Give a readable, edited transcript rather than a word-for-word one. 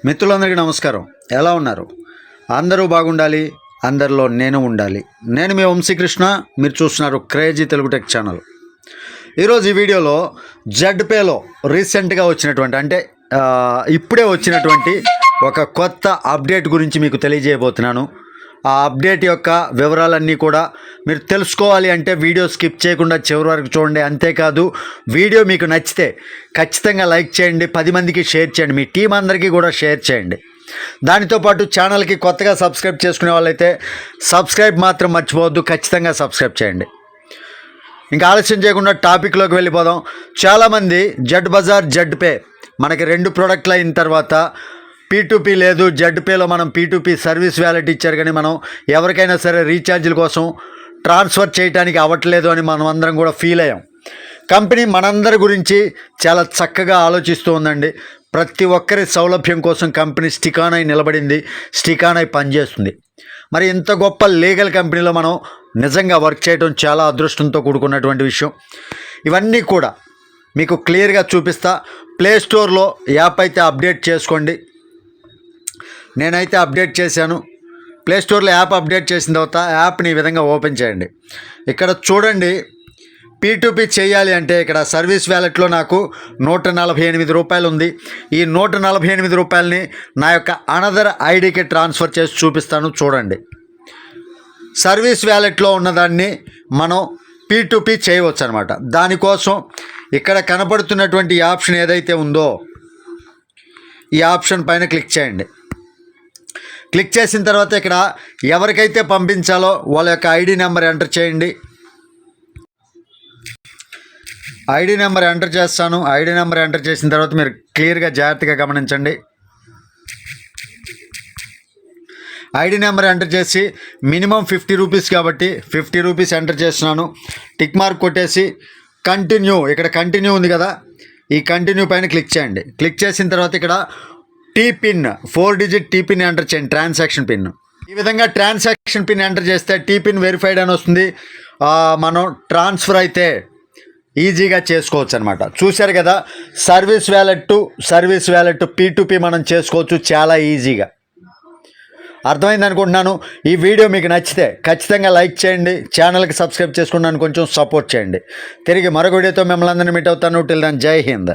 మిత్రులందరికీ నమస్కారం. ఎలా ఉన్నారు? అందరూ బాగుండాలి, అందరిలో నేను ఉండాలి. నేను మీ వంశీకృష్ణ, మీరు చూస్తున్నారు క్రేజీ తెలుగు టెక్ ఛానల్. ఈరోజు ఈ వీడియోలో జెడ్పేలో రీసెంట్గా వచ్చినటువంటి ఇప్పుడే వచ్చినటువంటి ఒక కొత్త అప్డేట్ గురించి మీకు తెలియజేయబోతున్నాను. ఆ అప్డేట్ యొక్క వివరాలన్నీ కూడా మీరు తెలుసుకోవాలి అంటే వీడియో స్కిప్ చేయకుండా చివరి వరకు చూడండి. అంతేకాదు వీడియో మీకు నచ్చితే ఖచ్చితంగా లైక్ చేయండి, 10 మందికి షేర్ చేయండి, మీ టీం అందరికీ కూడా షేర్ చేయండి. దానితో పాటు ఛానల్కి కొత్తగా సబ్స్క్రైబ్ చేసుకునే వాళ్ళైతే సబ్స్క్రైబ్ మాత్రం మర్చిపోవద్దు, ఖచ్చితంగా సబ్స్క్రైబ్ చేయండి. ఇంకా ఆలస్యం చేయకుండా టాపిక్లోకి వెళ్ళిపోదాం. చాలామంది జెడ్ బజార్, జెడ్ పే మనకి 2 ప్రోడక్ట్లు అయిన తర్వాత P2P లేదు, జెడ్పేలో మనం P2P సర్వీస్ వ్యాలెట్ ఇచ్చారు, కానీ మనం ఎవరికైనా సరే రీఛార్జీల కోసం ట్రాన్స్ఫర్ చేయడానికి అవ్వట్లేదు అని మనం అందరం కూడా ఫీల్ అయ్యాం. కంపెనీ మనందరి గురించి చాలా చక్కగా ఆలోచిస్తూ ఉందండి. ప్రతి ఒక్కరి సౌలభ్యం కోసం కంపెనీ స్టికాన్ అయి నిలబడింది, స్టికాన్ అయి పనిచేస్తుంది. మరి ఇంత గొప్ప లీగల్ కంపెనీలో మనం నిజంగా వర్క్ చేయడం చాలా అదృష్టంతో కూడుకున్నటువంటి విషయం. ఇవన్నీ కూడా మీకు క్లియర్గా చూపిస్తా. ప్లే స్టోర్లో యాప్ అయితే అప్డేట్ చేసుకోండి. నేనైతే అప్డేట్ చేశాను. ప్లే స్టోర్లో యాప్ అప్డేట్ చేసిన తర్వాత యాప్ని ఈ విధంగా ఓపెన్ చేయండి. ఇక్కడ చూడండి, P2P చేయాలి అంటే ఇక్కడ సర్వీస్ వ్యాలెట్లో నాకు 148 రూపాయలు ఉంది. ఈ 148 రూపాయలని నా యొక్క అనదర్ ఐడికి ట్రాన్స్ఫర్ చేసి చూపిస్తాను. చూడండి, సర్వీస్ వ్యాలెట్లో ఉన్నదాన్ని మనం P2P చేయవచ్చు అనమాట. దానికోసం ఇక్కడ కనపడుతున్నటువంటి ఆప్షన్ ఏదైతే ఉందో ఈ ఆప్షన్ పైన క్లిక్ చేయండి. క్లిక్ చేసిన తర్వాత ఇక్కడ ఎవరికైతే పంపించాలో వాళ్ళ యొక్క ఐడి నెంబర్ ఎంటర్ చేయండి. ఐడి నెంబర్ ఎంటర్ చేస్తాను. ఐడి నెంబర్ ఎంటర్ చేసిన తర్వాత మీరు క్లియర్గా జాగ్రత్తగా గమనించండి. ఐడి నెంబర్ ఎంటర్ చేసి మినిమం 50 రూపీస్ కాబట్టి 50 రూపీస్ ఎంటర్ చేస్తున్నాను. టిక్ మార్క్ కొట్టేసి కంటిన్యూ, ఇక్కడ కంటిన్యూ ఉంది కదా, ఈ కంటిన్యూ పైన క్లిక్ చేయండి. క్లిక్ చేసిన తర్వాత ఇక్కడ టీ-పిన్ 4 డిజిట్ టీ-పిన్ ఎంటర్ చేయండి, ట్రాన్సాక్షన్ పిన్. ఈ విధంగా ట్రాన్సాక్షన్ పిన్ ఎంటర్ చేస్తే టీ-పిన్ వెరిఫైడ్ అని వస్తుంది. మనం ట్రాన్స్ఫర్ అయితే ఈజీగా చేసుకోవచ్చు అనమాట. చూశారు కదా, సర్వీస్ వ్యాలెట్ P2P మనం చేసుకోవచ్చు చాలా ఈజీగా. అర్థమైంది అనుకుంటున్నాను. ఈ వీడియో మీకు నచ్చితే ఖచ్చితంగా లైక్ చేయండి, ఛానల్కి సబ్స్క్రైబ్ చేసుకున్నాను, కొంచెం సపోర్ట్ చేయండి. తిరిగి మరొక వీడియోతో మిమ్మల్ని అందరినీ మీట్ అవుతాను. టిల్ దెన్ జై హింద్.